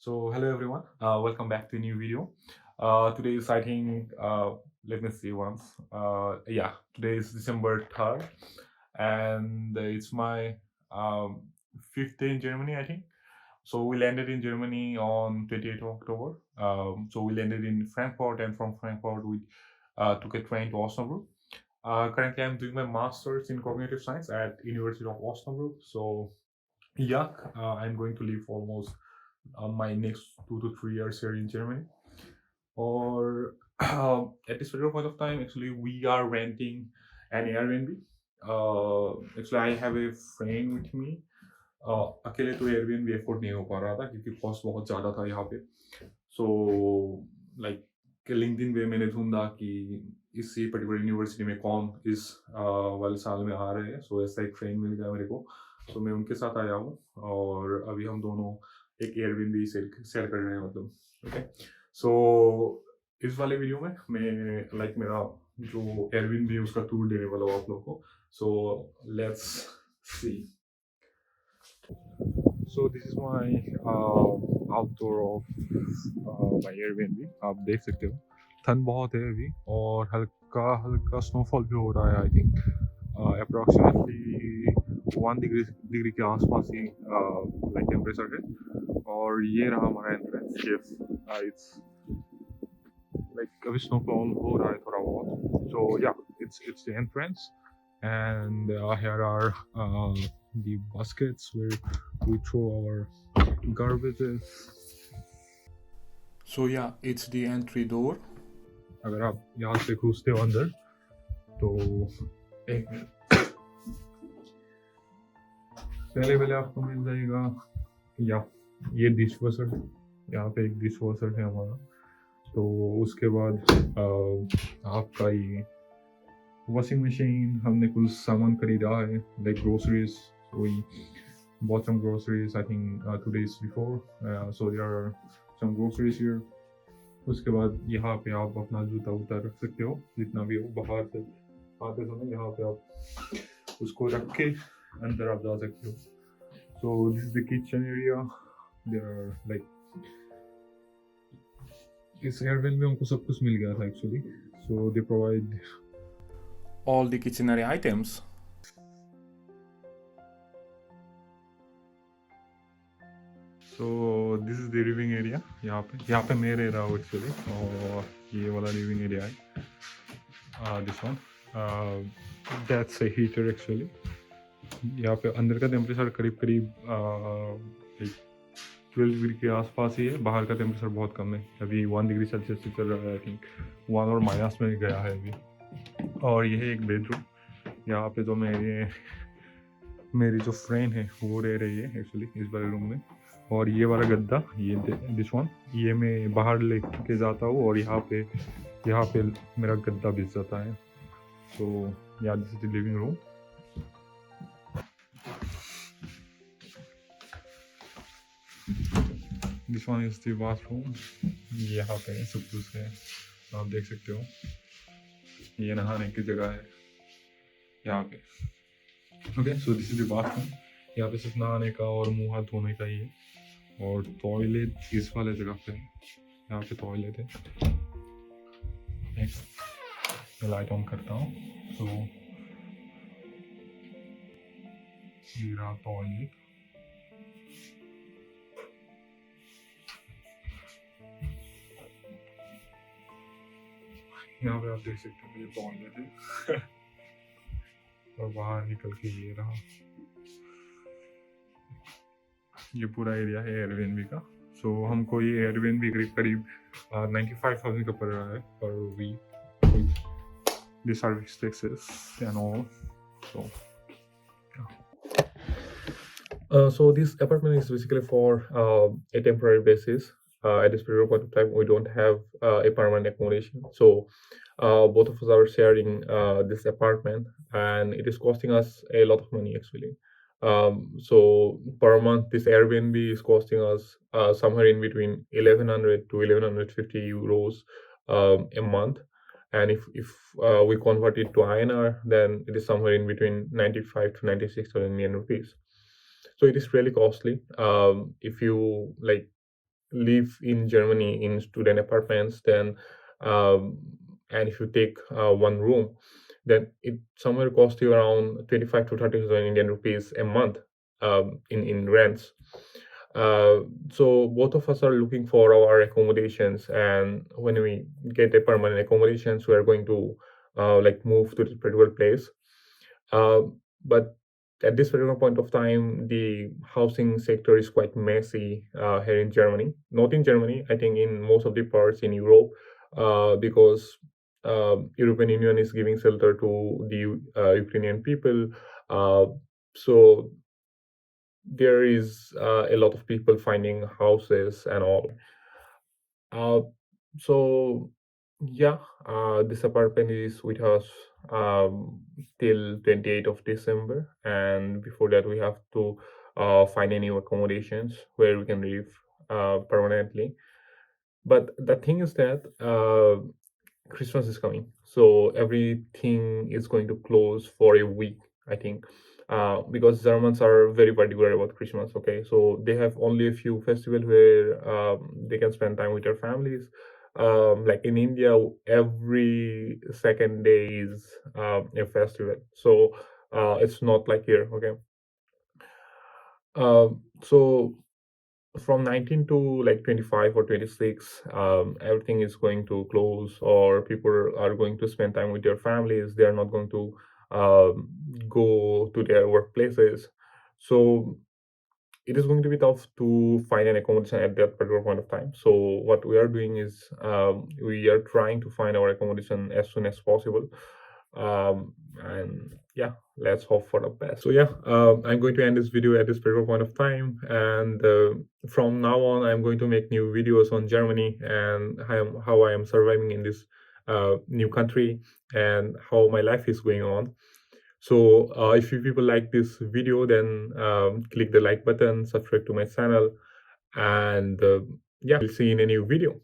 So hello everyone, welcome back to a new video. Today is I think let me see once. Yeah, today is December 3rd, and it's my um, fifth day in Germany, I think. So we landed in Germany on 28th of October. So we landed in Frankfurt, and from Frankfurt we took a train to Osnabrück. Currently, I'm doing my master's in cognitive science at University of Osnabrück. So yeah, I'm going to live almost my next 2 to 3 years here in Germany. Or at this particular point of time, actually, we are renting an Airbnb. Actually, I have a friend with me. अकेले तो Airbnb afford नहीं हो पा रहा था क्योंकि cost बहुत ज़्यादा था यहाँ पे. सो लाइक लिंक्डइन पे मैंने ढूंढा कि इसी पर्टिकुलर यूनिवर्सिटी में कौन इस वाले साल में आ रहे हैं. सो ऐसा एक फ्रेंड मिल गया मेरे को. तो मैं उनके साथ आया हूँ और अभी हम दोनों एक एयरबीएनबी सेल कर रहे हैं मतलब. ओके. सो इस वाले वीडियो में मैं लाइक मेरा जो एयरबीएनबी है उसका टूर देने वाला हूँ आप लोगों को. So let's see. So this is my outdoor of my Airbnb. आप देख सकते हो ठंड बहुत है अभी और हल्का हल्का स्नोफॉल भी हो रहा है. आई थिंक अप्रोक्सीमेटली 1 डिग्री के आसपास ही लाइक टेम्परेचर है. और ये रहा हमारा एंट्रेंस. यस, इट्स लाइक अभी स्नोफॉल हो रहा है थोड़ा बहुत. सो या it's the entrance, and here are the baskets where we throw our garbages. So yeah, it's the entry door. अगर आप यहाँ से घुसते हो अंदर तो एक मिनट पहले आपको मिल जाएगा या ये डिश वॉशर. यहाँ पे एक डिश वॉशर है हमारा. तो उसके बाद आपका ये वॉशिंग मशीन. हमने कुछ सामान खरीदा है like groceries. We bought some groceries I think 2 days before. So there are some groceries here. उसके बाद यहाँ पे आप अपना जूता उतार रख सकते हो जितना भी हो. बाहर से आते समय यहाँ पे आप उसको रख के अंदर आप जा सकते हो. So this is the kitchen area. There are like इस एयरवेल में हमको सब कुछ मिल गया था actually. So they provide all the kitchenary items. So this is the living area. यहाँ पे मैं रह रहा हूँ एक्चुअली. और ये वाला लिविंग एरिया है. This one that's a heater actually. यहाँ पे अंदर का टेम्परेचर करीब 12 डिग्री के आसपास ही है. बाहर का टेम्परेचर बहुत कम है. अभी 1 डिग्री सेल्सियस से चल रहा है. आई थिंक 1 और माइनस में गया है अभी. और यह है एक बेडरूम. यहाँ पे जो मेरी जो फ्रेंड है वो रह रही है एक्चुअली इस वाले रूम में. और ये वाला गद्दा, ये दिस वन, ये मैं बाहर लेके जाता हूँ और यहाँ पे मेरा गद्दा बिछ जाता है. सो या this is the living room. This one is the bathroom. यहाँ पे सब कुछ है आप देख सकते हो. ये नहाने की जगह है यहाँ पे. Okay. So this is the bathroom. यहाँ पे सिर्फ नहाने का और मुँह हाथ धोने का ही है. और टॉयलेट इस वाले जगह पे है. यहाँ पे टॉयलेट है. मैं लाइट ऑन करता हूँ. तो ये रहा टॉयलेट. यहाँ पे आप देख सकते हो ये टॉयलेट है. और बाहर निकल के ये रहा. ये पूरा एरिया है एयरबीएनबी का. सो हमको ये एयरबीएनबी करीब 95,000 का पड़ रहा है पर week. The service taxes and all. So this apartment is basically for a temporary basis. At this period point of time, we don't have a permanent accommodation. So both of us are sharing this apartment, and it is costing us a lot of money actually. So per month, this Airbnb is costing us somewhere in between 1,100 to 1,150 euros a month. And if we convert it to INR, then it is somewhere in between 95 to 96,000 Indian rupees. So it is really costly. If you like live in Germany in student apartments, then um, and if you take one room, then it somewhere costs you around 25 to 30,000 Indian rupees a month in rents. Uh, so both of us are looking for our accommodations, and when we get a permanent accommodations, we are going to like move to this particular place. Uh, but at this particular point of time, the housing sector is quite messy here in Germany. Not in Germany, I think in most of the parts in Europe, because European Union is giving shelter to the Ukrainian people. Uh, so there is a lot of people finding houses and all. Uh, so yeah, this apartment is with us till 28th of December, and before that we have to find any accommodations where we can live permanently. But the thing is that Christmas is coming, so everything is going to close for a week, I think, because Germans are very particular about Christmas. Okay, so they have only a few festivals where they can spend time with their families. Like in India, every second day is a festival. So it's not like here. Okay, so from 19 to like 25 or 26, everything is going to close, or people are going to spend time with their families. They are not going to go to their workplaces. So it is going to be tough to find an accommodation at that particular point of time. So what we are doing is we are trying to find our accommodation as soon as possible. And yeah, let's hope for the best. So yeah, I'm going to end this video at this particular point of time, and from now on I'm going to make new videos on Germany and how I am surviving in this new country and how my life is going on. So if you people like this video, then click the like button, subscribe to my channel, and yeah, we'll see you in a new video.